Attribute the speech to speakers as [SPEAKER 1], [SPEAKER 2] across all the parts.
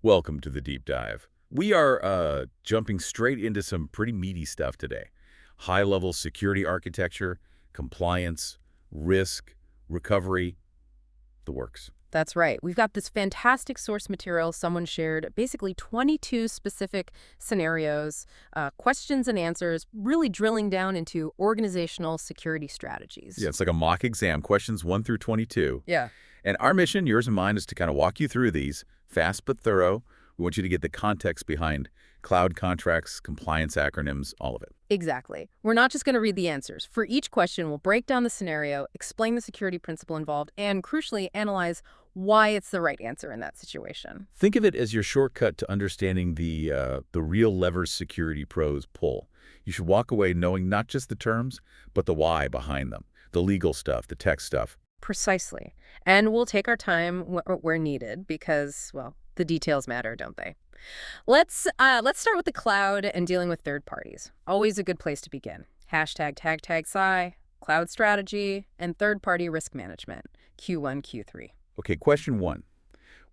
[SPEAKER 1] Welcome to the deep dive. We are jumping straight into some pretty meaty stuff today. High-level security architecture, compliance, risk, recovery, the works.
[SPEAKER 2] That's right. We've got this fantastic source material someone shared, basically 22 specific scenarios, questions and answers, really drilling down into organizational security strategies.
[SPEAKER 1] Yeah, it's like a mock exam, questions 1 through 22.
[SPEAKER 2] Yeah.
[SPEAKER 1] And our mission, yours and mine, is to kind of walk you through these, fast but thorough. We want you to get the context behind cloud contracts, compliance acronyms, all of it.
[SPEAKER 2] Exactly. We're not just going to read the answers. For each question, we'll break down the scenario, explain the security principle involved, and crucially, analyze why it's the right answer in that situation.
[SPEAKER 1] Think of it as your shortcut to understanding the real levers security pros pull. You should walk away knowing not just the terms, but the why behind them, the legal stuff, the tech stuff.
[SPEAKER 2] Precisely. And we'll take our time where needed because, well, the details matter, don't they? Let's start with the cloud and dealing with third parties. Always a good place to begin. #tag cloud strategy, and third-party risk management, Q1, Q3.
[SPEAKER 1] Okay, question 1.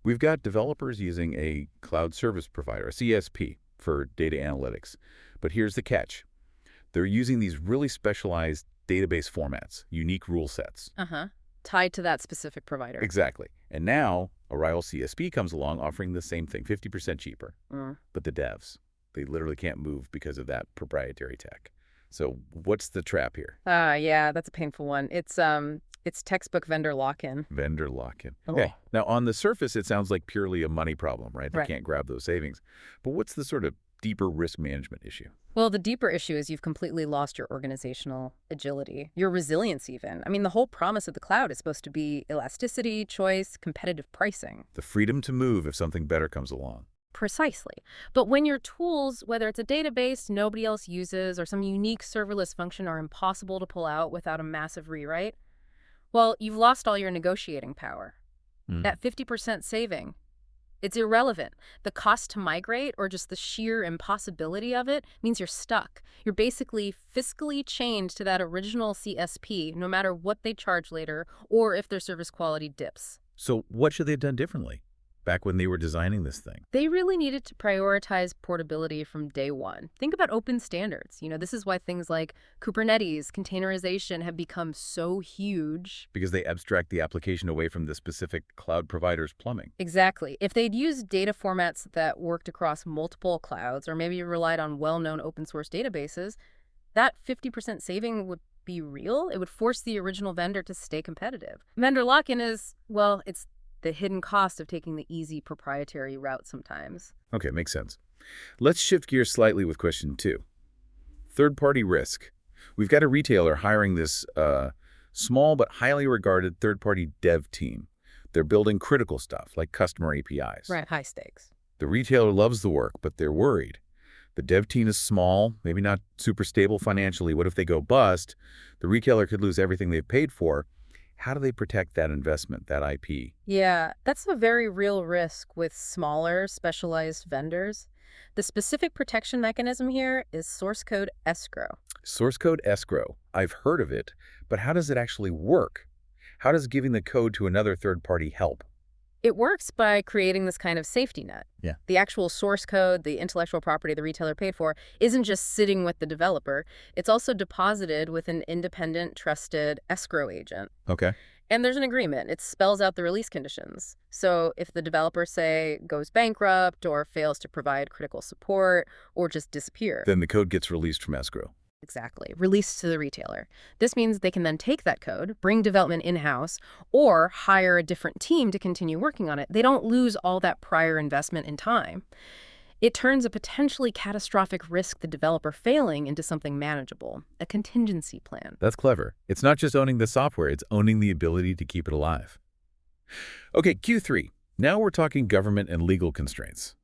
[SPEAKER 1] We've got developers using a cloud service provider, a CSP, for data analytics. But here's the catch. They're using these really specialized database formats, unique rule sets.
[SPEAKER 2] Tied to that specific provider.
[SPEAKER 1] Exactly. And now a rival CSP comes along offering the same thing, 50% cheaper. But the devs, they literally can't move because of that proprietary tech. So what's the trap here?
[SPEAKER 2] Yeah, that's a painful one. It's textbook vendor lock-in.
[SPEAKER 1] Vendor lock-in.
[SPEAKER 2] Oh.
[SPEAKER 1] Okay. Now, on the surface, it sounds like purely a money problem, right? They
[SPEAKER 2] Right.
[SPEAKER 1] can't grab those savings. But what's the sort of deeper risk management issue?
[SPEAKER 2] Well, the deeper issue is you've completely lost your organizational agility, your resilience even. I mean, the whole promise of the cloud is supposed to be elasticity, choice, competitive pricing.
[SPEAKER 1] The freedom to move if something better comes along.
[SPEAKER 2] Precisely. But when your tools, whether it's a database nobody else uses or some unique serverless function, are impossible to pull out without a massive rewrite, well, you've lost all your negotiating power. That 50% saving, it's irrelevant. The cost to migrate or just the sheer impossibility of it means you're stuck. You're basically fiscally chained to that original CSP, no matter what they charge later or if their service quality dips.
[SPEAKER 1] So what should they have done differently back when they were designing this thing?
[SPEAKER 2] They really needed to prioritize portability from day one. Think about open standards. This is why things like Kubernetes, containerization have become so huge.
[SPEAKER 1] Because they abstract the application away from the specific cloud provider's plumbing.
[SPEAKER 2] Exactly. If they'd used data formats that worked across multiple clouds or maybe relied on well-known open source databases, that 50% saving would be real. It would force the original vendor to stay competitive. Vendor lock-in is, well, it's the hidden cost of taking the easy proprietary route sometimes.
[SPEAKER 1] Okay, makes sense. Let's shift gears slightly with question 2. Third-party risk. We've got a retailer hiring this small but highly regarded third-party dev team. They're building critical stuff like customer APIs.
[SPEAKER 2] Right, high stakes.
[SPEAKER 1] The retailer loves the work, but they're worried. The dev team is small, maybe not super stable financially. What if they go bust? The retailer could lose everything they've paid for. How do they protect that investment, that IP?
[SPEAKER 2] Yeah, that's a very real risk with smaller, specialized vendors. The specific protection mechanism here is source code escrow.
[SPEAKER 1] Source code escrow. I've heard of it, but how does it actually work? How does giving the code to another third party help?
[SPEAKER 2] It works by creating this kind of safety net.
[SPEAKER 1] Yeah.
[SPEAKER 2] The actual source code, the intellectual property the retailer paid for, isn't just sitting with the developer. It's also deposited with an independent, trusted escrow agent.
[SPEAKER 1] Okay.
[SPEAKER 2] And there's an agreement. It spells out the release conditions. So if the developer, say, goes bankrupt or fails to provide critical support or just disappear.
[SPEAKER 1] Then the code gets released from escrow.
[SPEAKER 2] Exactly. Released to the retailer. This means they can then take that code, bring development in-house, or hire a different team to continue working on it. They don't lose all that prior investment in time. It turns a potentially catastrophic risk, the developer failing, into something manageable, a contingency plan.
[SPEAKER 1] That's clever. It's not just owning the software, it's owning the ability to keep it alive. Okay, Q3. Now we're talking government and legal constraints.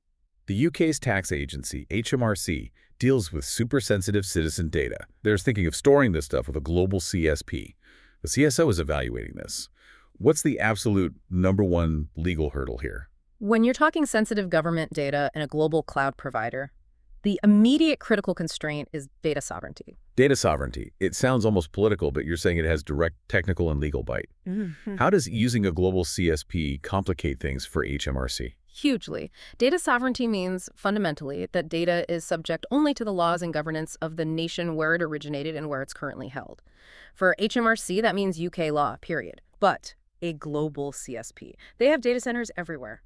[SPEAKER 1] The UK's tax agency, HMRC, deals with super sensitive citizen data. They're thinking of storing this stuff with a global CSP. The CSO is evaluating this. What's the absolute #1 legal hurdle here?
[SPEAKER 2] When you're talking sensitive government data and a global cloud provider, the immediate critical constraint is data sovereignty.
[SPEAKER 1] Data sovereignty. It sounds almost political, but you're saying it has direct technical and legal bite. How does using a global CSP complicate things for HMRC?
[SPEAKER 2] Hugely. Data sovereignty means, fundamentally, that data is subject only to the laws and governance of the nation where it originated and where it's currently held. For HMRC, that means UK law, period. But a global CSP. They have data centers everywhere,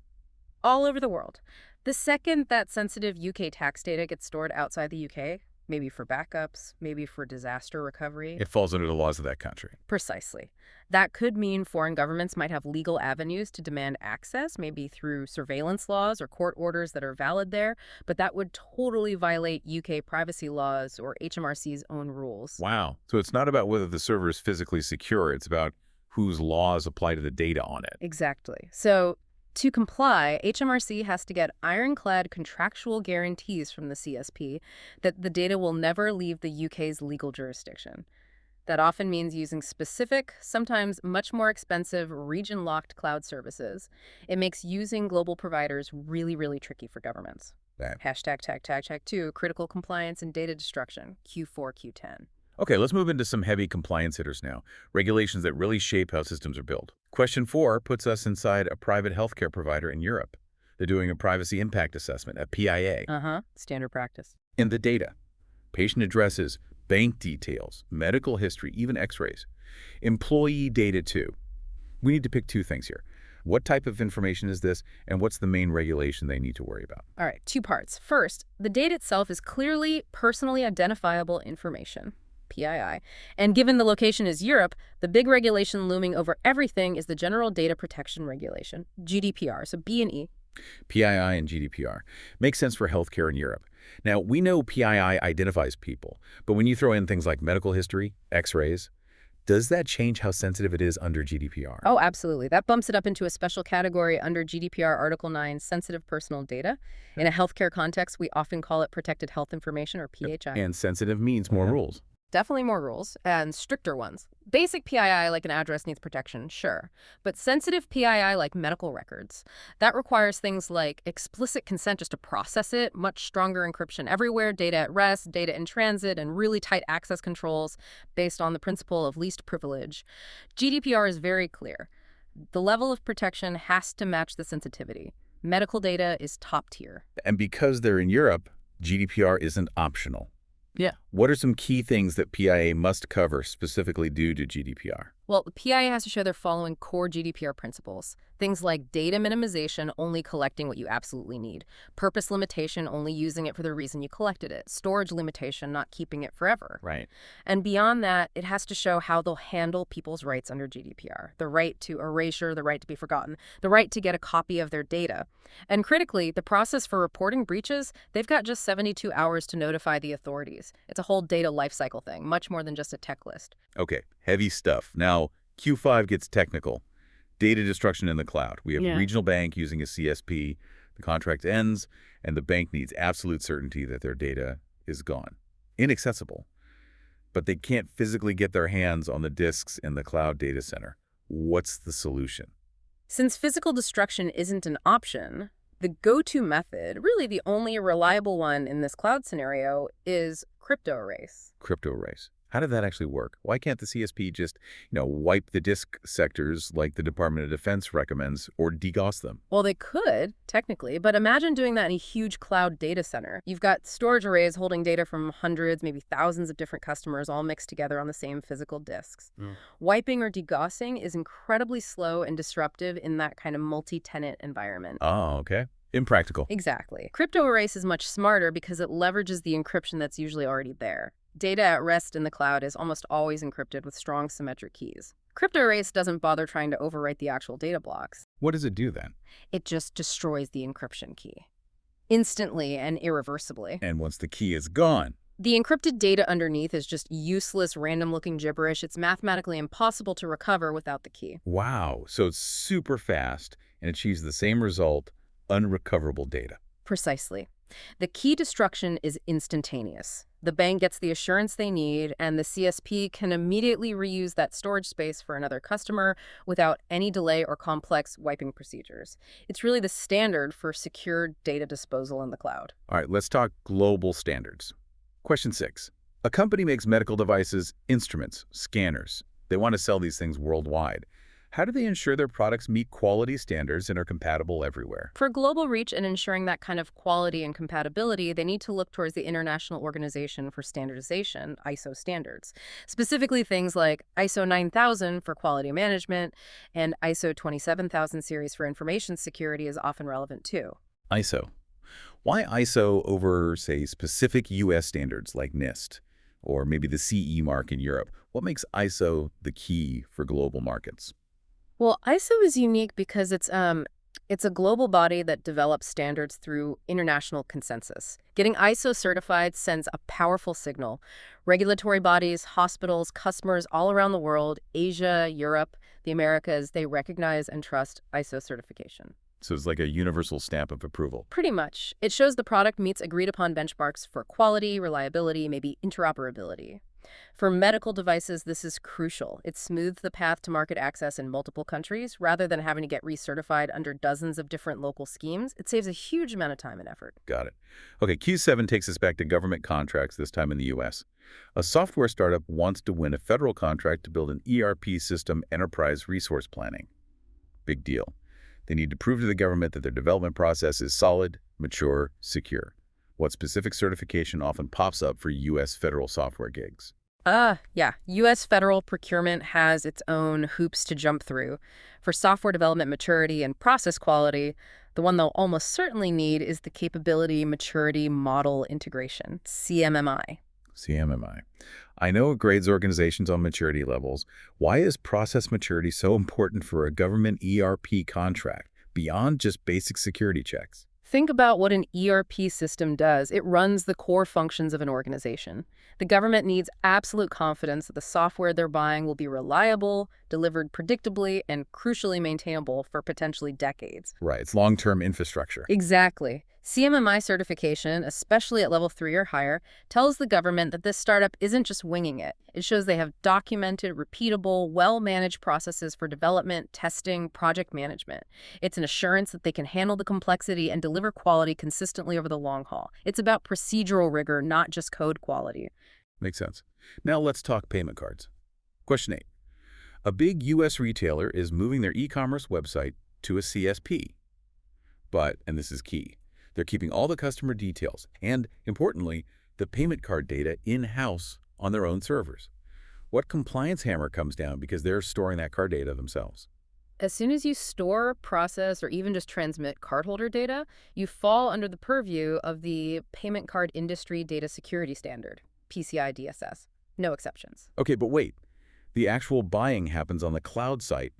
[SPEAKER 2] all over the world. The second that sensitive UK tax data gets stored outside the UK, maybe for backups, maybe for disaster recovery.
[SPEAKER 1] It falls under the laws of that country.
[SPEAKER 2] Precisely. That could mean foreign governments might have legal avenues to demand access, maybe through surveillance laws or court orders that are valid there, but that would totally violate UK privacy laws or HMRC's own rules.
[SPEAKER 1] Wow. So it's not about whether the server is physically secure. It's about whose laws apply to the data on it.
[SPEAKER 2] Exactly. So to comply, HMRC has to get ironclad contractual guarantees from the CSP that the data will never leave the UK's legal jurisdiction. That often means using specific, sometimes much more expensive, region-locked cloud services. It makes using global providers really, really tricky for governments. Hashtag tag 2, critical compliance and data destruction, Q4, Q10.
[SPEAKER 1] Okay, let's move into some heavy compliance hitters now. Regulations that really shape how systems are built. Question 4 puts us inside a private healthcare provider in Europe. They're doing a privacy impact assessment, a PIA.
[SPEAKER 2] Standard practice.
[SPEAKER 1] In the data, patient addresses, bank details, medical history, even x-rays. Employee data too. We need to pick 2 things here. What type of information is this, and what's the main regulation they need to worry about?
[SPEAKER 2] All right, 2 parts. First, the data itself is clearly personally identifiable information. PII. And given the location is Europe, the big regulation looming over everything is the General Data Protection Regulation, GDPR, so B and E.
[SPEAKER 1] PII and GDPR. Makes sense for healthcare in Europe. Now, we know PII identifies people, but when you throw in things like medical history, x-rays, does that change how sensitive it is under GDPR?
[SPEAKER 2] Oh, absolutely. That bumps it up into a special category under GDPR Article 9, sensitive personal data. In a healthcare context, we often call it protected health information, or PHI.
[SPEAKER 1] And sensitive means more rules.
[SPEAKER 2] Definitely more rules, and stricter ones. Basic PII, like an address, needs protection, sure. But sensitive PII, like medical records, that requires things like explicit consent just to process it, much stronger encryption everywhere, data at rest, data in transit, and really tight access controls based on the principle of least privilege. GDPR is very clear. The level of protection has to match the sensitivity. Medical data is top tier.
[SPEAKER 1] And because they're in Europe, GDPR isn't optional.
[SPEAKER 2] Yeah.
[SPEAKER 1] What are some key things that PIA must cover specifically due to GDPR?
[SPEAKER 2] Well, the PIA has to show they're following core GDPR principles. Things like data minimization, only collecting what you absolutely need. Purpose limitation, only using it for the reason you collected it. Storage limitation, not keeping it forever.
[SPEAKER 1] Right.
[SPEAKER 2] And beyond that, it has to show how they'll handle people's rights under GDPR. The right to erasure, the right to be forgotten, the right to get a copy of their data. And critically, the process for reporting breaches, they've got just 72 hours to notify the authorities. It's a whole data lifecycle thing, much more than just a tech list.
[SPEAKER 1] Okay, heavy stuff. Now, Q5 gets technical. Data destruction in the cloud. We have a regional bank using a CSP. The contract ends, and the bank needs absolute certainty that their data is gone. Inaccessible. But they can't physically get their hands on the disks in the cloud data center. What's the solution?
[SPEAKER 2] Since physical destruction isn't an option, the go-to method, really the only reliable one in this cloud scenario, is crypto erase.
[SPEAKER 1] Crypto erase. How did that actually work? Why can't the CSP just, wipe the disk sectors like the Department of Defense recommends or DDoS them?
[SPEAKER 2] Well, they could, technically, but imagine doing that in a huge cloud data center. You've got storage arrays holding data from hundreds, maybe thousands of different customers all mixed together on the same physical disks. Wiping or DDoSing is incredibly slow and disruptive in that kind of multi-tenant environment.
[SPEAKER 1] Oh, okay. Impractical.
[SPEAKER 2] Exactly. Crypto erase is much smarter because it leverages the encryption that's usually already there. Data at rest in the cloud is almost always encrypted with strong symmetric keys. Crypto erase doesn't bother trying to overwrite the actual data blocks.
[SPEAKER 1] What does it do then?
[SPEAKER 2] It just destroys the encryption key. Instantly and irreversibly.
[SPEAKER 1] And once the key is gone?
[SPEAKER 2] The encrypted data underneath is just useless, random-looking gibberish. It's mathematically impossible to recover without the key.
[SPEAKER 1] Wow. So it's super fast and achieves the same result, unrecoverable data.
[SPEAKER 2] Precisely. The key destruction is instantaneous. The bank gets the assurance they need, and the CSP can immediately reuse that storage space for another customer without any delay or complex wiping procedures. It's really the standard for secure data disposal in the cloud.
[SPEAKER 1] All right, let's talk global standards. Question 6. A company makes medical devices, instruments, scanners. They want to sell these things worldwide. How do they ensure their products meet quality standards and are compatible everywhere?
[SPEAKER 2] For global reach and ensuring that kind of quality and compatibility, they need to look towards the International Organization for Standardization, ISO standards. Specifically things like ISO 9000 for quality management and ISO 27000 series for information security is often relevant too.
[SPEAKER 1] ISO. Why ISO over, say, specific U.S. standards like NIST, or maybe the CE mark in Europe? What makes ISO the key for global markets?
[SPEAKER 2] Well, ISO is unique because it's a global body that develops standards through international consensus. Getting ISO certified sends a powerful signal. Regulatory bodies, hospitals, customers all around the world, Asia, Europe, the Americas, they recognize and trust ISO certification.
[SPEAKER 1] So it's like a universal stamp of approval.
[SPEAKER 2] Pretty much. It shows the product meets agreed upon benchmarks for quality, reliability, maybe interoperability. For medical devices, this is crucial. It smooths the path to market access in multiple countries. Rather than having to get recertified under dozens of different local schemes, it saves a huge amount of time and effort.
[SPEAKER 1] Got it. Okay, Q7 takes us back to government contracts, this time in the U.S. A software startup wants to win a federal contract to build an ERP system enterprise resource planning. Big deal. They need to prove to the government that their development process is solid, mature, secure. What specific certification often pops up for U.S. federal software gigs?
[SPEAKER 2] Yeah. U.S. federal procurement has its own hoops to jump through. For software development maturity and process quality, the one they'll almost certainly need is the Capability Maturity Model Integration, CMMI.
[SPEAKER 1] CMMI. I know it grades organizations on maturity levels. Why is process maturity so important for a government ERP contract, beyond just basic security checks?
[SPEAKER 2] Think about what an ERP system does. It runs the core functions of an organization. The government needs absolute confidence that the software they're buying will be reliable, delivered predictably, and crucially maintainable for potentially decades.
[SPEAKER 1] Right, it's long-term infrastructure.
[SPEAKER 2] Exactly. CMMI certification, especially at level 3 or higher, tells the government that this startup isn't just winging it. It shows they have documented, repeatable, well-managed processes for development, testing, project management. It's an assurance that they can handle the complexity and deliver quality consistently over the long haul. It's about procedural rigor, not just code quality.
[SPEAKER 1] Makes sense. Now let's talk payment cards. Question 8. A big U.S. retailer is moving their e-commerce website to a CSP. But, and this is key, they're keeping all the customer details and, importantly, the payment card data in-house on their own servers. What compliance hammer comes down because they're storing that card data themselves?
[SPEAKER 2] As soon as you store, process, or even just transmit cardholder data, you fall under the purview of the Payment Card Industry Data Security Standard, PCI DSS. No exceptions.
[SPEAKER 1] Okay, but wait. The actual buying happens on the cloud site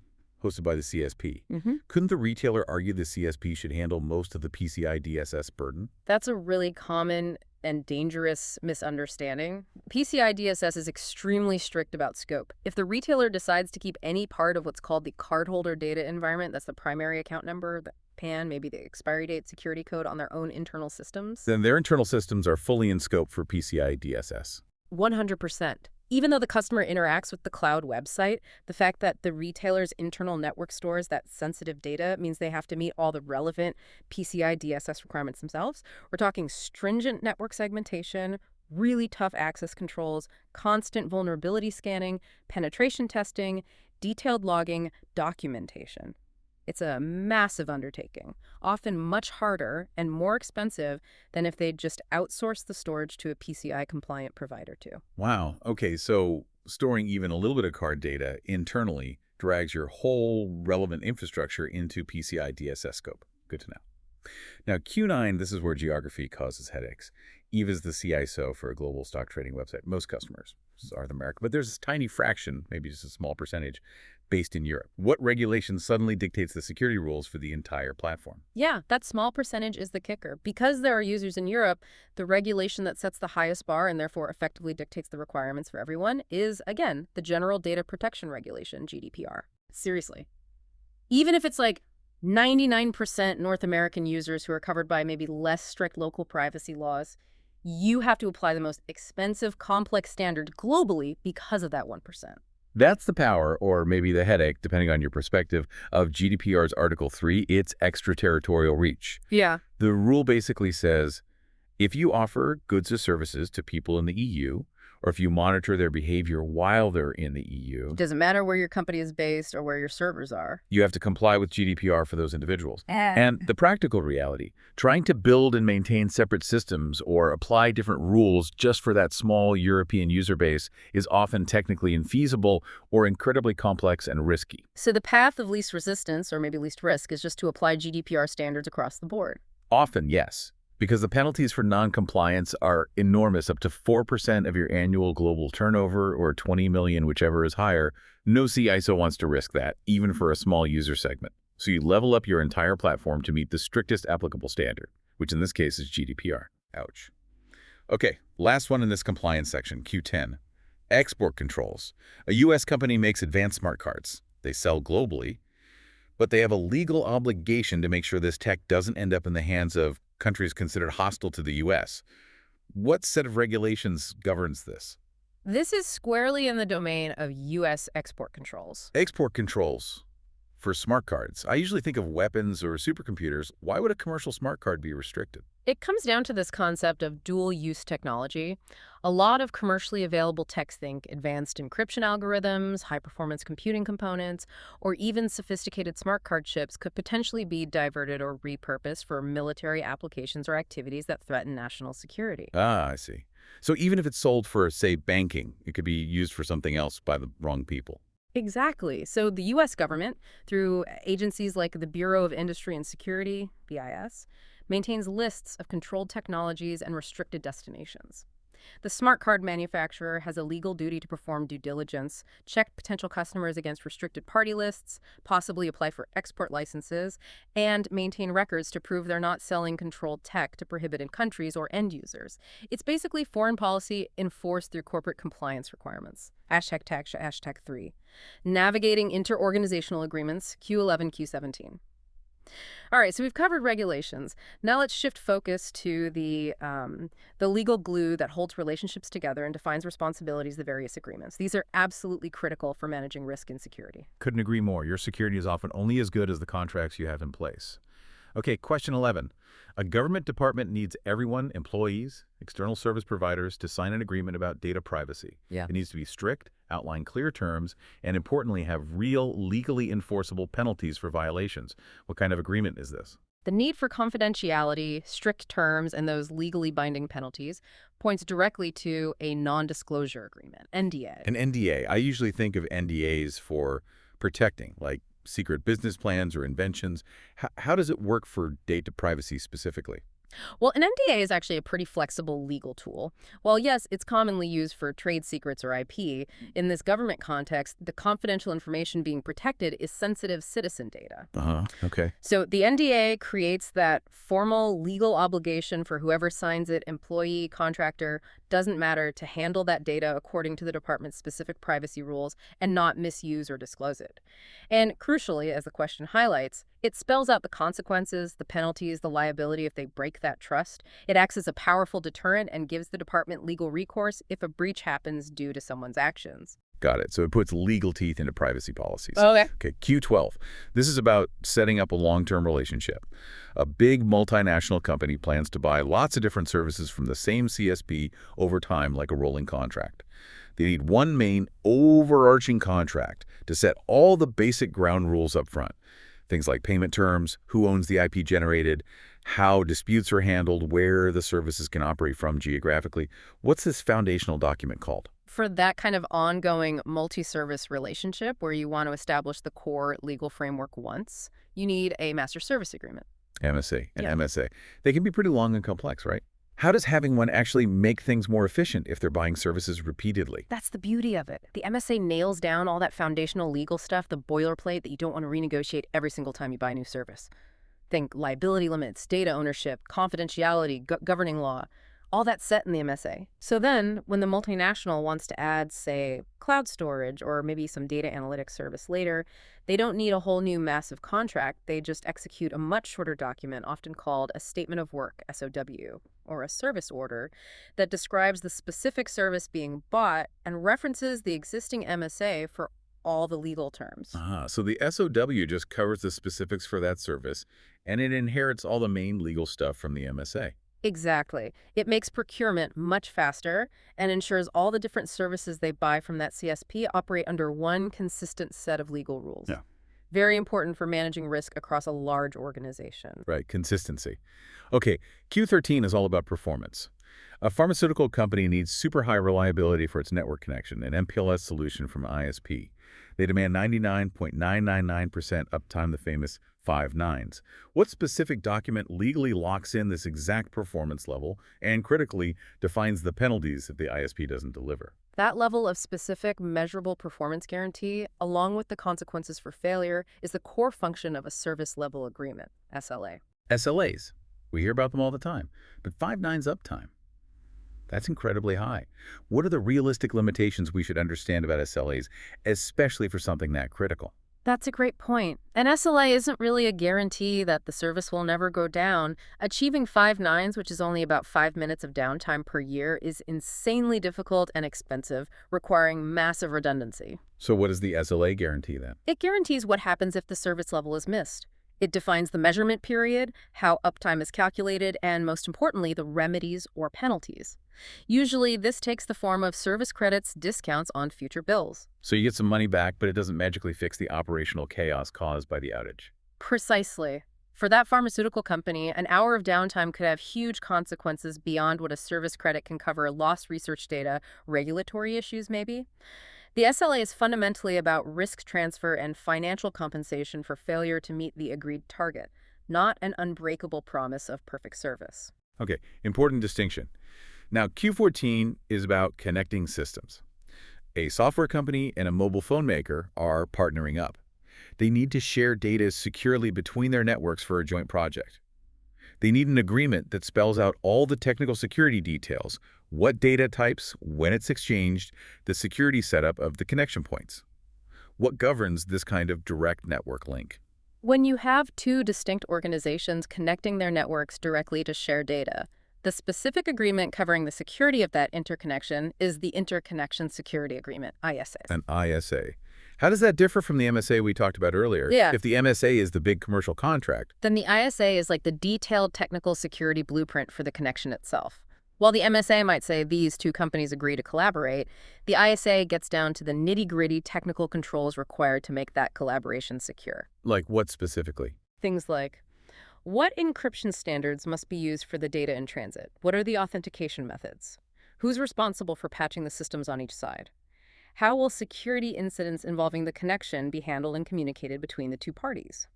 [SPEAKER 1] hosted by the CSP. Couldn't the retailer argue the CSP should handle most of the PCI DSS burden?
[SPEAKER 2] That's a really common and dangerous misunderstanding. PCI DSS is extremely strict about scope. If the retailer decides to keep any part of what's called the cardholder data environment, that's the primary account number, the PAN, maybe the expiry date, security code on their own internal systems.
[SPEAKER 1] Then their internal systems are fully in scope for PCI DSS.
[SPEAKER 2] 100%. Even though the customer interacts with the cloud website, the fact that the retailer's internal network stores that sensitive data means they have to meet all the relevant PCI DSS requirements themselves. We're talking stringent network segmentation, really tough access controls, constant vulnerability scanning, penetration testing, detailed logging, documentation. It's a massive undertaking, often much harder and more expensive than if they'd just outsourced the storage to a PCI-compliant provider too.
[SPEAKER 1] Wow. Okay, so storing even a little bit of card data internally drags your whole relevant infrastructure into PCI DSS scope. Good to know. Now, Q9, this is where geography causes headaches. EVE is the CISO for a global stock trading website. Most customers are the American, but there's this tiny fraction, maybe just a small percentage, based in Europe. What regulation suddenly dictates the security rules for the entire platform?
[SPEAKER 2] Yeah, that small percentage is the kicker. Because there are users in Europe, the regulation that sets the highest bar and therefore effectively dictates the requirements for everyone is, again, the General Data Protection Regulation, GDPR. Seriously. Even if it's like 99% North American users who are covered by maybe less strict local privacy laws, you have to apply the most expensive, complex standard globally because of that 1%.
[SPEAKER 1] That's the power, or maybe the headache, depending on your perspective, of GDPR's Article 3, its extraterritorial reach.
[SPEAKER 2] Yeah.
[SPEAKER 1] The rule basically says, if you offer goods or services to people in the EU, or if you monitor their behavior while they're in the
[SPEAKER 2] It
[SPEAKER 1] EU,
[SPEAKER 2] doesn't matter where your company is based or where your servers are.
[SPEAKER 1] you have to comply with GDPR for those individuals. And the practical reality, trying to build and maintain separate systems or apply different rules just for that small European user base is often technically infeasible or incredibly complex and risky.
[SPEAKER 2] So the path of least resistance, or maybe least risk, is just to apply GDPR standards across the board.
[SPEAKER 1] Often, yes, because the penalties for non-compliance are enormous, up to 4% of your annual global turnover or 20 million, whichever is higher. No CISO wants to risk that, even for a small user segment. So you level up your entire platform to meet the strictest applicable standard, which in this case is GDPR. Ouch. Okay, last one in this compliance section, Q10. Export controls. A U.S. company makes advanced smart cards. They sell globally, but they have a legal obligation to make sure this tech doesn't end up in the hands of countries considered hostile to the U.S. What set of regulations governs this?
[SPEAKER 2] This is squarely in the domain of U.S. export controls.
[SPEAKER 1] Export controls for smart cards. I usually think of weapons or supercomputers. Why would a commercial smart card be restricted?
[SPEAKER 2] It comes down to this concept of dual-use technology. A lot of commercially available techs, think advanced encryption algorithms, high-performance computing components, or even sophisticated smart card chips could potentially be diverted or repurposed for military applications or activities that threaten national security.
[SPEAKER 1] Ah, I see. So even if it's sold for, say, banking, it could be used for something else by the wrong people.
[SPEAKER 2] Exactly. So the U.S. government, through agencies like the Bureau of Industry and Security, BIS, maintains lists of controlled technologies and restricted destinations. The smart card manufacturer has a legal duty to perform due diligence, check potential customers against restricted party lists, possibly apply for export licenses, and maintain records to prove they're not selling controlled tech to prohibited countries or end users. It's basically foreign policy enforced through corporate compliance requirements. #tech, #3. Navigating interorganizational agreements, Q11, Q17. All right, so we've covered regulations. Now let's shift focus to the legal glue that holds relationships together and defines responsibilities of the various agreements. These are absolutely critical for managing risk and security.
[SPEAKER 1] Couldn't agree more. Your security is often only as good as the contracts you have in place. Okay, question 11. A government department needs everyone, employees, external service providers, to sign an agreement about data privacy.
[SPEAKER 2] Yeah.
[SPEAKER 1] It needs to be strict, outline clear terms, and importantly, have real, legally enforceable penalties for violations. What kind of agreement is this?
[SPEAKER 2] The need for confidentiality, strict terms, and those legally binding penalties points directly to a non-disclosure agreement, NDA.
[SPEAKER 1] An NDA. I usually think of NDAs for protecting, like secret business plans or inventions. How does it work for data privacy specifically?
[SPEAKER 2] Well, an NDA is actually a pretty flexible legal tool. While yes, it's commonly used for trade secrets or IP, in this government context, the confidential information being protected is sensitive citizen data.
[SPEAKER 1] Okay.
[SPEAKER 2] So the NDA creates that formal legal obligation for whoever signs it, employee, contractor, doesn't matter, to handle that data according to the department's specific privacy rules and not misuse or disclose it. And crucially, as the question highlights, it spells out the consequences, the penalties, the liability if they break that trust. It acts as a powerful deterrent and gives the department legal recourse if a breach happens due to someone's actions.
[SPEAKER 1] Got it. So it puts legal teeth into privacy policies.
[SPEAKER 2] Okay.
[SPEAKER 1] Okay, Q12. This is about setting up a long-term relationship. A big multinational company plans to buy lots of different services from the same CSP over time, like a rolling contract. They need one main overarching contract to set all the basic ground rules up front. Things like payment terms, who owns the IP generated, how disputes are handled, where the services can operate from geographically. What's this foundational document called?
[SPEAKER 2] For that kind of ongoing multi-service relationship where you want to establish the core legal framework once, you need a master service agreement.
[SPEAKER 1] MSA and
[SPEAKER 2] Yeah.
[SPEAKER 1] MSA. They can be pretty long and complex, right? How does having one actually make things more efficient if they're buying services repeatedly?
[SPEAKER 2] That's the beauty of it. The MSA nails down all that foundational legal stuff, the boilerplate that you don't want to renegotiate every single time you buy a new service. Think liability limits, data ownership, confidentiality, governing law, all that's set in the MSA. So then, when the multinational wants to add, say, cloud storage or maybe some data analytics service later, they don't need a whole new massive contract. They just execute a much shorter document, often called a statement of work, SOW, or a service order, that describes the specific service being bought and references the existing MSA for all the legal terms.
[SPEAKER 1] So the SOW just covers the specifics for that service, and it inherits all the main legal stuff from the MSA.
[SPEAKER 2] Exactly. It makes procurement much faster and ensures all the different services they buy from that CSP operate under one consistent set of legal rules.
[SPEAKER 1] Yeah.
[SPEAKER 2] Very important for managing risk across a large organization.
[SPEAKER 1] Right, consistency. Okay, Q13 is all about performance. A pharmaceutical company needs super high reliability for its network connection, an MPLS solution from ISP. They demand 99.999% uptime, the famous 5 nines. What specific document legally locks in this exact performance level and, critically, defines the penalties if the ISP doesn't deliver?
[SPEAKER 2] That level of specific, measurable performance guarantee, along with the consequences for failure, is the core function of a service level agreement, SLA.
[SPEAKER 1] SLAs. We hear about them all the time, but 5 nines uptime. That's incredibly high. What are the realistic limitations we should understand about SLAs, especially for something that critical?
[SPEAKER 2] That's a great point. An SLA isn't really a guarantee that the service will never go down. Achieving 5 nines, which is only about 5 minutes of downtime per year, is insanely difficult and expensive, requiring massive redundancy.
[SPEAKER 1] So what does the SLA guarantee then?
[SPEAKER 2] It guarantees what happens if the service level is missed. It defines the measurement period, how uptime is calculated, and most importantly, the remedies or penalties. Usually, this takes the form of service credits, discounts on future bills.
[SPEAKER 1] So you get some money back, but it doesn't magically fix the operational chaos caused by the outage.
[SPEAKER 2] Precisely. For that pharmaceutical company, an hour of downtime could have huge consequences beyond what a service credit can cover: lost research data, regulatory issues maybe. The SLA is fundamentally about risk transfer and financial compensation for failure to meet the agreed target, not an unbreakable promise of perfect service.
[SPEAKER 1] Okay, important distinction. Now, Q14 is about connecting systems. A software company and a mobile phone maker are partnering up. They need to share data securely between their networks for a joint project. They need an agreement that spells out all the technical security details: what data types, when it's exchanged, the security setup of the connection points. What governs this kind of direct network link?
[SPEAKER 2] When you have two distinct organizations connecting their networks directly to share data, the specific agreement covering the security of that interconnection is the Interconnection Security Agreement, ISA.
[SPEAKER 1] An ISA. How does that differ from the MSA we talked about earlier?
[SPEAKER 2] Yeah.
[SPEAKER 1] If the MSA is the big commercial contract.
[SPEAKER 2] Then the ISA is like the detailed technical security blueprint for the connection itself. While the MSA might say these two companies agree to collaborate, the ISA gets down to the nitty-gritty technical controls required to make that collaboration secure.
[SPEAKER 1] Like what specifically?
[SPEAKER 2] Things like, what encryption standards must be used for the data in transit? What are the authentication methods? Who's responsible for patching the systems on each side? How will security incidents involving the connection be handled and communicated between the two parties?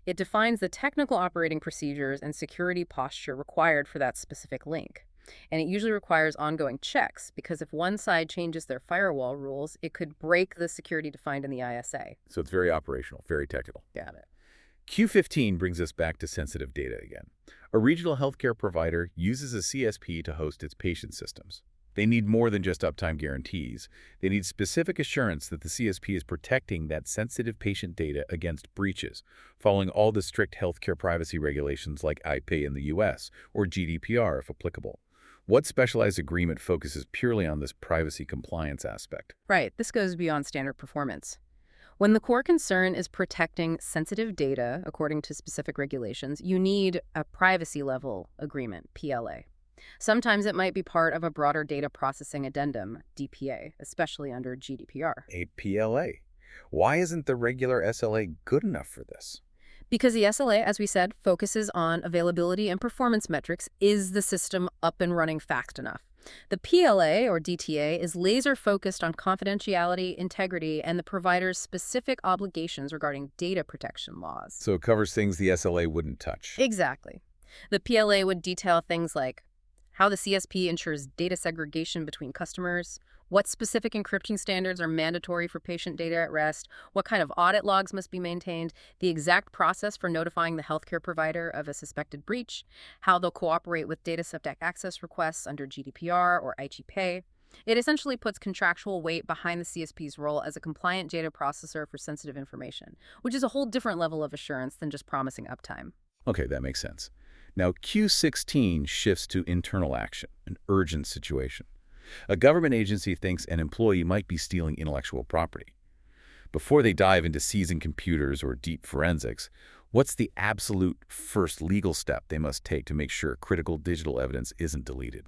[SPEAKER 2] It defines the technical operating procedures and security posture required for that specific link. And it usually requires ongoing checks, because if one side changes their firewall rules, it could break the security defined in the ISA.
[SPEAKER 1] So it's very operational, very technical.
[SPEAKER 2] Got it.
[SPEAKER 1] Q15 brings us back to sensitive data again. A regional healthcare provider uses a CSP to host its patient systems. They need more than just uptime guarantees. They need specific assurance that the CSP is protecting that sensitive patient data against breaches, following all the strict healthcare privacy regulations like IP in the US, or GDPR if applicable. What specialized agreement focuses purely on this privacy compliance aspect?
[SPEAKER 2] Right, this goes beyond standard performance. When the core concern is protecting sensitive data according to specific regulations, you need a privacy level agreement, PLA. Sometimes it might be part of a broader data processing addendum, DPA, especially under GDPR.
[SPEAKER 1] A PLA. Why isn't the regular SLA good enough for this?
[SPEAKER 2] Because the SLA, as we said, focuses on availability and performance metrics. Is the system up and running fast enough? The PLA, or DTA, is laser-focused on confidentiality, integrity, and the provider's specific obligations regarding data protection laws.
[SPEAKER 1] So it covers things the SLA wouldn't touch.
[SPEAKER 2] Exactly. The PLA would detail things like how the CSP ensures data segregation between customers, what specific encryption standards are mandatory for patient data at rest, what kind of audit logs must be maintained, the exact process for notifying the healthcare provider of a suspected breach, how they'll cooperate with data subject access requests under GDPR or IGPA. It essentially puts contractual weight behind the CSP's role as a compliant data processor for sensitive information, which is a whole different level of assurance than just promising uptime.
[SPEAKER 1] Okay, that makes sense. Now, Q16 shifts to internal action, an urgent situation. A government agency thinks an employee might be stealing intellectual property. Before they dive into seizing computers or deep forensics, What's the absolute first legal step they must take to make sure critical digital evidence isn't deleted?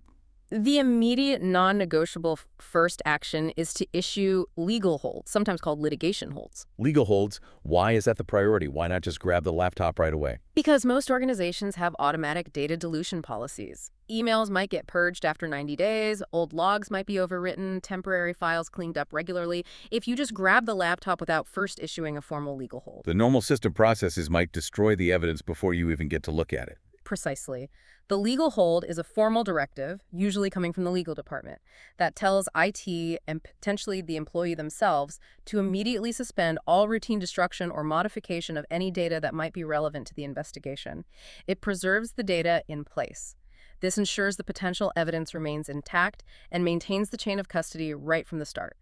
[SPEAKER 2] The immediate non-negotiable first action is to issue legal holds, sometimes called litigation holds.
[SPEAKER 1] Legal holds, why is that the priority? Why not just grab the laptop right away?
[SPEAKER 2] Because most organizations have automatic data dilution policies. Emails might get purged after 90 days, old logs might be overwritten, temporary files cleaned up regularly, if you just grab the laptop without first issuing a formal legal hold.
[SPEAKER 1] The normal system processes might destroy the evidence before you even get to look at it.
[SPEAKER 2] Precisely. The legal hold is a formal directive, usually coming from the legal department, that tells IT and potentially the employee themselves to immediately suspend all routine destruction or modification of any data that might be relevant to the investigation. It preserves the data in place. This ensures the potential evidence remains intact and maintains the chain of custody right from the start.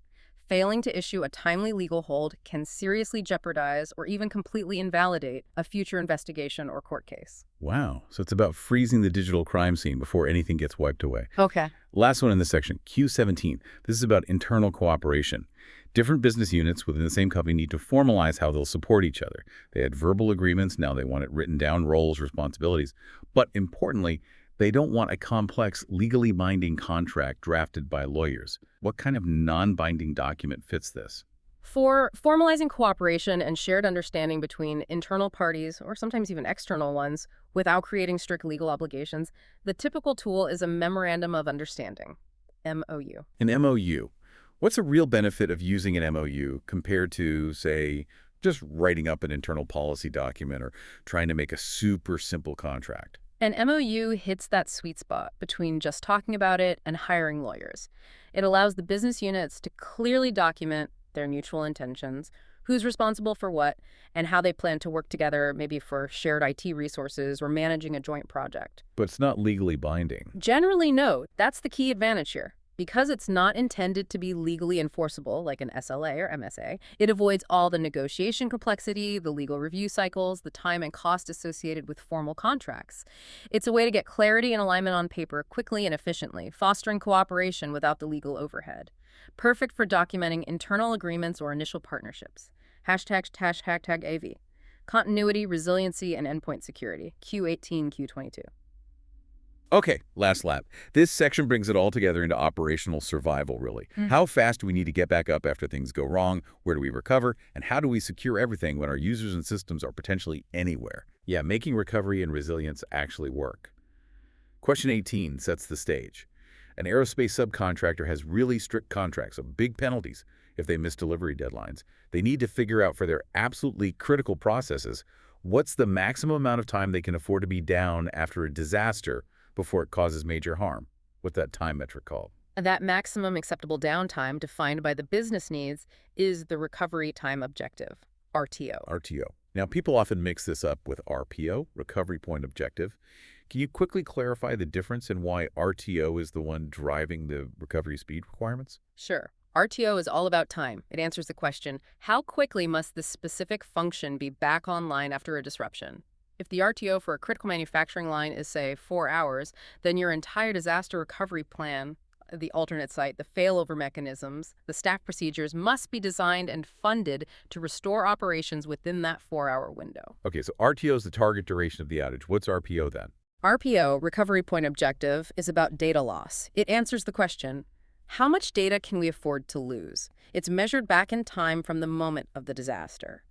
[SPEAKER 2] Failing to issue a timely legal hold can seriously jeopardize or even completely invalidate a future investigation or court case.
[SPEAKER 1] Wow. So it's about freezing the digital crime scene before anything gets wiped away.
[SPEAKER 2] Okay.
[SPEAKER 1] Last one in this section, Q17. This is about internal cooperation. Different business units within the same company need to formalize how they'll support each other. They had verbal agreements, now they want it written down, roles, responsibilities. But importantly, they don't want a complex, legally binding contract drafted by lawyers. What kind of non-binding document fits this?
[SPEAKER 2] For formalizing cooperation and shared understanding between internal parties, or sometimes even external ones, without creating strict legal obligations, the typical tool is a Memorandum of Understanding, MOU.
[SPEAKER 1] An MOU. What's a real benefit of using an MOU compared to, say, just writing up an internal policy document or trying to make a super simple contract?
[SPEAKER 2] An MOU hits that sweet spot between just talking about it and hiring lawyers. It allows the business units to clearly document their mutual intentions, who's responsible for what, and how they plan to work together, maybe for shared IT resources or managing a joint project.
[SPEAKER 1] But it's not legally binding.
[SPEAKER 2] Generally, no. That's the key advantage here. Because it's not intended to be legally enforceable, like an SLA or MSA, it avoids all the negotiation complexity, the legal review cycles, the time and cost associated with formal contracts. It's a way to get clarity and alignment on paper quickly and efficiently, fostering cooperation without the legal overhead. Perfect for documenting internal agreements or initial partnerships. Hashtag AV. Continuity, resiliency, and endpoint security. Q18, Q22.
[SPEAKER 1] Okay, last lap. This section brings it all together into operational survival, really. How fast do we need to get back up after things go wrong? Where do we recover? And how do we secure everything when our users and systems are potentially anywhere? Yeah, making recovery and resilience actually work. Question 18 sets the stage. An aerospace subcontractor has really strict contracts, so big penalties if they miss delivery deadlines. They need to figure out for their absolutely critical processes, what's the maximum amount of time they can afford to be down after a disaster before it causes major harm. What's that time metric called?
[SPEAKER 2] That maximum acceptable downtime defined by the business needs is the recovery time objective, RTO.
[SPEAKER 1] RTO. Now, people often mix this up with RPO, recovery point objective. Can you quickly clarify the difference in why RTO is the one driving the recovery speed requirements?
[SPEAKER 2] Sure. RTO is all about time. It answers the question, how quickly must this specific function be back online after a disruption? If the RTO for a critical manufacturing line is, say, 4 hours, then your entire disaster recovery plan, the alternate site, the failover mechanisms, the staff procedures must be designed and funded to restore operations within that 4-hour window.
[SPEAKER 1] Okay, so RTO is the target duration of the outage. What's RPO then?
[SPEAKER 2] RPO, Recovery Point Objective, is about data loss. It answers the question, how much data can we afford to lose? It's measured back in time from the moment of the disaster.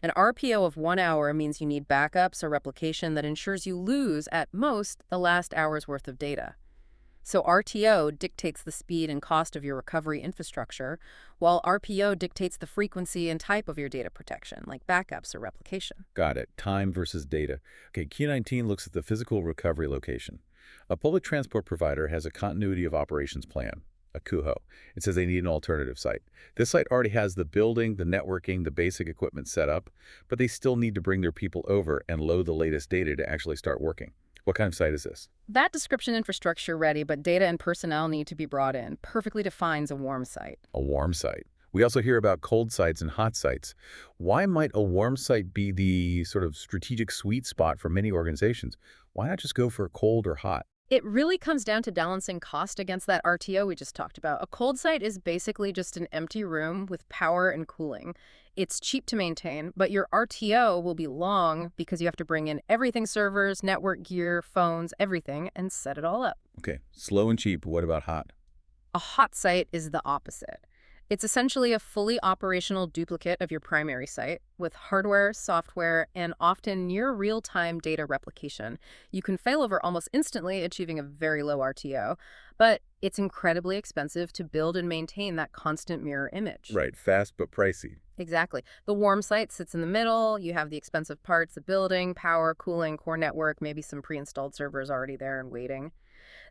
[SPEAKER 2] An RPO of 1 hour means you need backups or replication that ensures you lose, at most, the last hour's worth of data. So RTO dictates the speed and cost of your recovery infrastructure, while RPO dictates the frequency and type of your data protection, like backups or replication.
[SPEAKER 1] Got it. Time versus data. Okay, Q19 looks at the physical recovery location. A public transport provider has a continuity of operations plan, a CUHO. It says they need an alternative site. This site already has the building, the networking, the basic equipment set up, but they still need to bring their people over and load the latest data to actually start working. What kind of site is this?
[SPEAKER 2] That description infrastructure ready, but data and personnel need to be brought in, perfectly defines a warm site.
[SPEAKER 1] A warm site. We also hear about cold sites and hot sites. Why might a warm site be the sort of strategic sweet spot for many organizations? Why not just go for cold or hot?
[SPEAKER 2] It really comes down to balancing cost against that RTO we just talked about. A cold site is basically just an empty room with power and cooling. It's cheap to maintain, but your RTO will be long because you have to bring in everything: servers, network gear, phones, everything, and set it all up.
[SPEAKER 1] Okay, slow and cheap. What about hot?
[SPEAKER 2] A hot site is the opposite. It's essentially a fully operational duplicate of your primary site with hardware, software, and often near real-time data replication. You can failover almost instantly, achieving a very low RTO, but it's incredibly expensive to build and maintain that constant mirror image.
[SPEAKER 1] Right, fast but pricey.
[SPEAKER 2] Exactly. The warm site sits in the middle. You have the expensive parts, the building, power, cooling, core network, maybe some pre-installed servers already there and waiting.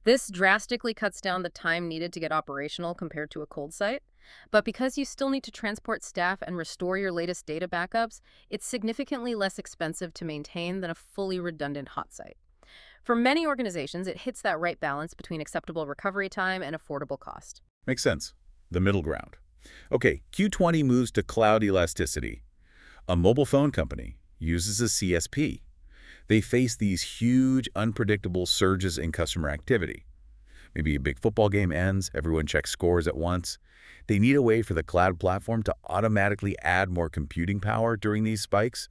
[SPEAKER 2] This drastically cuts down the time needed to get operational compared to a cold site. But because you still need to transport staff and restore your latest data backups, it's significantly less expensive to maintain than a fully redundant hot site. For many organizations, it hits that right balance between acceptable recovery time and affordable cost.
[SPEAKER 1] Makes sense. The middle ground. Okay, Q20 moves to cloud elasticity. A mobile phone company uses a CSP. They face these huge, unpredictable surges in customer activity. Maybe a big football game ends, everyone checks scores at once. They need a way for the cloud platform to automatically add more computing power during these spikes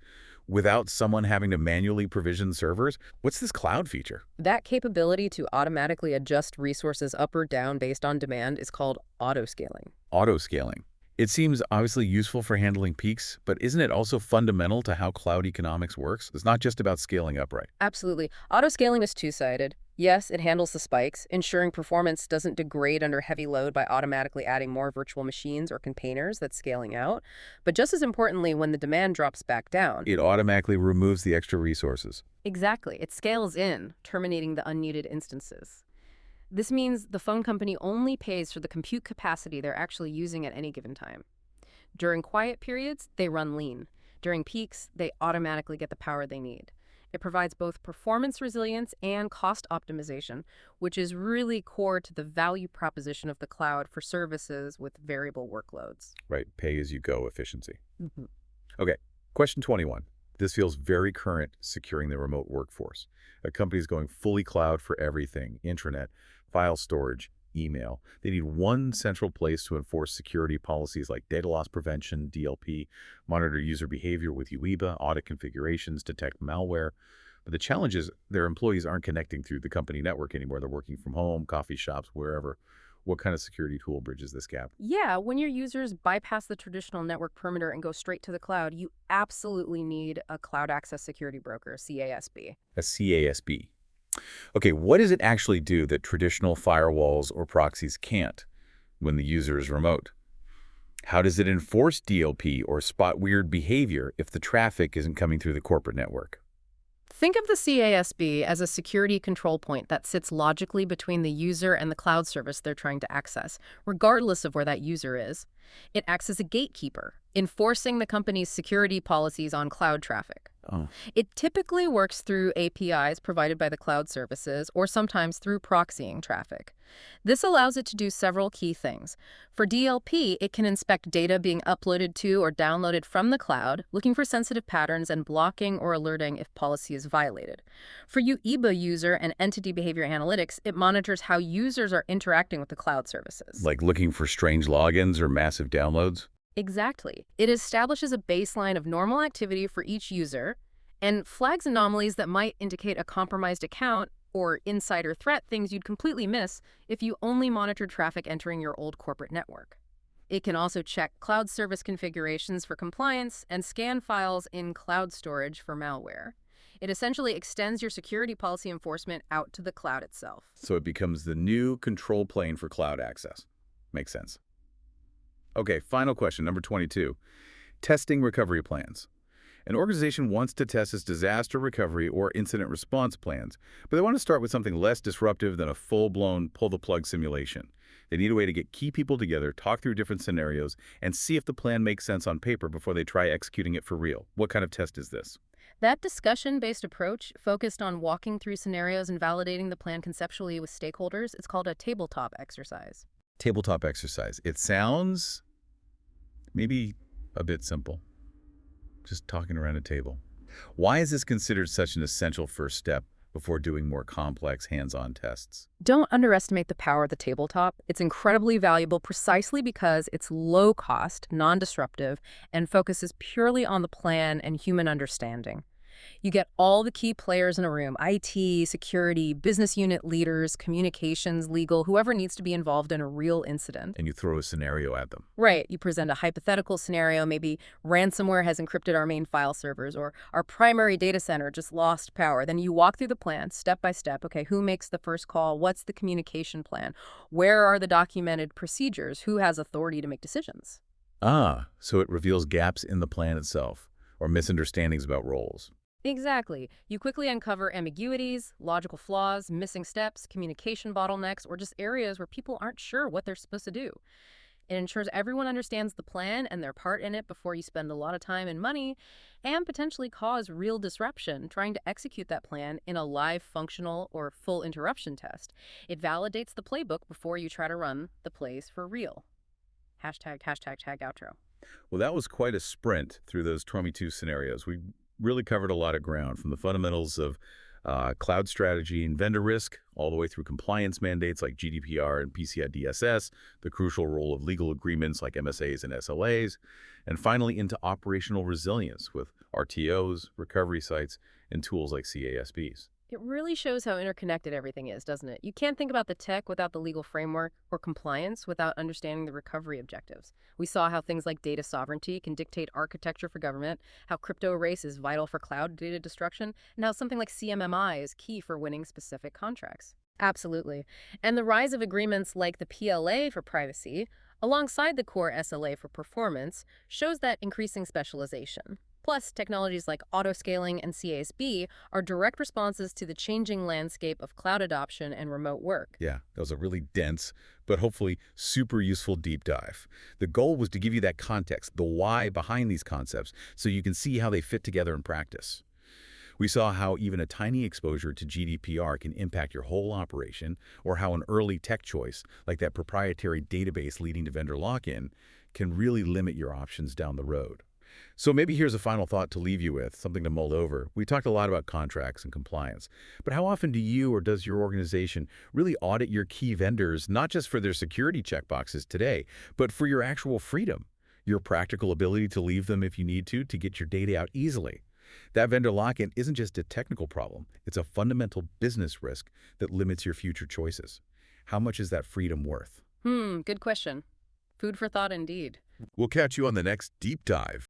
[SPEAKER 1] without someone having to manually provision servers. What's this cloud feature?
[SPEAKER 2] That capability to automatically adjust resources up or down based on demand is called autoscaling.
[SPEAKER 1] Auto-scaling. It seems obviously useful for handling peaks, but isn't it also fundamental to how cloud economics works? It's not just about scaling up, right?
[SPEAKER 2] Autoscaling is two-sided. Yes, it handles the spikes, ensuring performance doesn't degrade under heavy load by automatically adding more virtual machines or containers that's scaling out. But just as importantly, when the demand drops back down,
[SPEAKER 1] It automatically removes the extra resources.
[SPEAKER 2] exactly, it scales in, terminating the unneeded instances. This means the phone company only pays for the compute capacity they're actually using at any given time. During quiet periods, they run lean. During peaks, they automatically get the power they need. It provides both performance resilience and cost optimization, which is really core to the value proposition of the cloud for services with variable workloads.
[SPEAKER 1] Right, pay-as-you-go efficiency.
[SPEAKER 2] Mhm.
[SPEAKER 1] Okay, question 21. This feels very current, securing the remote workforce. A company's going fully cloud for everything: intranet, file storage, email. They need one central place to enforce security policies like data loss prevention, DLP, monitor user behavior with UEBA, audit configurations, detect malware. But the challenge is their employees aren't connecting through the company network anymore. They're working from home, coffee shops, wherever. What kind of security tool bridges this gap?
[SPEAKER 2] Yeah, when your users bypass the traditional network perimeter and go straight to the cloud, you absolutely need a cloud access security broker, CASB.
[SPEAKER 1] A CASB. Okay, what does it actually do that traditional firewalls or proxies can't when the user is remote? How does it enforce DLP or spot weird behavior if the traffic isn't coming through the corporate network?
[SPEAKER 2] Think of the CASB as a security control point that sits logically between the user and the cloud service they're trying to access, regardless of where that user is. It acts as a gatekeeper, enforcing the company's security policies on cloud traffic.
[SPEAKER 1] Oh,
[SPEAKER 2] It typically works through APIs provided by the cloud services or sometimes through proxying traffic. This allows it to do several key things. For DLP, it can inspect data being uploaded to or downloaded from the cloud, looking for sensitive patterns and blocking or alerting if policy is violated. For UEBA user and entity behavior analytics, it monitors how users are interacting with the cloud services.
[SPEAKER 1] like looking for strange logins or massive downloads?
[SPEAKER 2] Exactly. It establishes a baseline of normal activity for each user and flags anomalies that might indicate a compromised account or insider threat, things you'd completely miss if you only monitored traffic entering your old corporate network. It can also check cloud service configurations for compliance and scan files in cloud storage for malware. It essentially extends your security policy enforcement out to the cloud itself.
[SPEAKER 1] So it becomes the new control plane for cloud access. Makes sense. Okay, final question, number 22. Testing recovery plans. An organization wants to test its disaster recovery or incident response plans, but they want to start with something less disruptive than a full-blown pull-the-plug simulation. They need a way to get key people together, talk through different scenarios, and see if the plan makes sense on paper before they try executing it for real. What kind of test is this?
[SPEAKER 2] That discussion-based approach, focused on walking through scenarios and validating the plan conceptually with stakeholders, it's called a tabletop exercise.
[SPEAKER 1] Tabletop exercise. It sounds maybe a bit simple. Just talking around a table. Why is this considered such an essential first step before doing more complex hands-on tests.
[SPEAKER 2] Don't underestimate the power of the tabletop. It's incredibly valuable precisely because it's low cost, non-disruptive, and focuses purely on the plan and human understanding. You get all the key players in a room: IT, security, business unit leaders, communications, legal, whoever needs to be involved in a real incident.
[SPEAKER 1] And you throw a scenario at them.
[SPEAKER 2] Right. You present a hypothetical scenario, maybe ransomware has encrypted our main file servers, or our primary data center just lost power. Then you walk through the plan step by step. Okay, who makes the first call? What's the communication plan? Where are the documented procedures? Who has authority to make decisions?
[SPEAKER 1] Ah, so it reveals gaps in the plan itself, or misunderstandings about roles.
[SPEAKER 2] Exactly. You quickly uncover ambiguities, logical flaws, missing steps, communication bottlenecks, or just areas where people aren't sure what they're supposed to do. It ensures everyone understands the plan and their part in it before you spend a lot of time and money, and potentially cause real disruption trying to execute that plan in a live functional or full interruption test. It validates the playbook before you try to run the plays for real. Hashtag outro.
[SPEAKER 1] Well, that was quite a sprint through those 22 scenarios. We really covered a lot of ground, from the fundamentals of cloud strategy and vendor risk, all the way through compliance mandates like GDPR and PCI DSS, the crucial role of legal agreements like MSAs and SLAs, and finally into operational resilience with RTOs, recovery sites, and tools like CASPs.
[SPEAKER 2] It really shows how interconnected everything is, doesn't it? You can't think about the tech without the legal framework or compliance without understanding the recovery objectives. We saw how things like data sovereignty can dictate architecture for government, how crypto erase is vital for cloud data destruction, and how something like CMMI is key for winning specific contracts. Absolutely. And the rise of agreements like the PLA for privacy, alongside the core SLA for performance, shows that increasing specialization. Plus, technologies like autoscaling and CASB are direct responses to the changing landscape of cloud adoption and remote work.
[SPEAKER 1] Yeah, that was a really dense, but hopefully super useful deep dive. The goal was to give you that context, the why behind these concepts, so you can see how they fit together in practice. We saw how even a tiny exposure to GDPR can impact your whole operation, or how an early tech choice, like that proprietary database leading to vendor lock-in, can really limit your options down the road. So maybe here's a final thought to leave you with, something to mull over. We talked a lot about contracts and compliance, but how often do you or does your organization really audit your key vendors, not just for their security checkboxes today, but for your actual freedom, your practical ability to leave them if you need to get your data out easily? That vendor lock-in isn't just a technical problem, it's a fundamental business risk that limits your future choices. How much is that freedom worth?
[SPEAKER 2] Good question. Food for thought indeed.
[SPEAKER 1] We'll catch you on the next deep dive.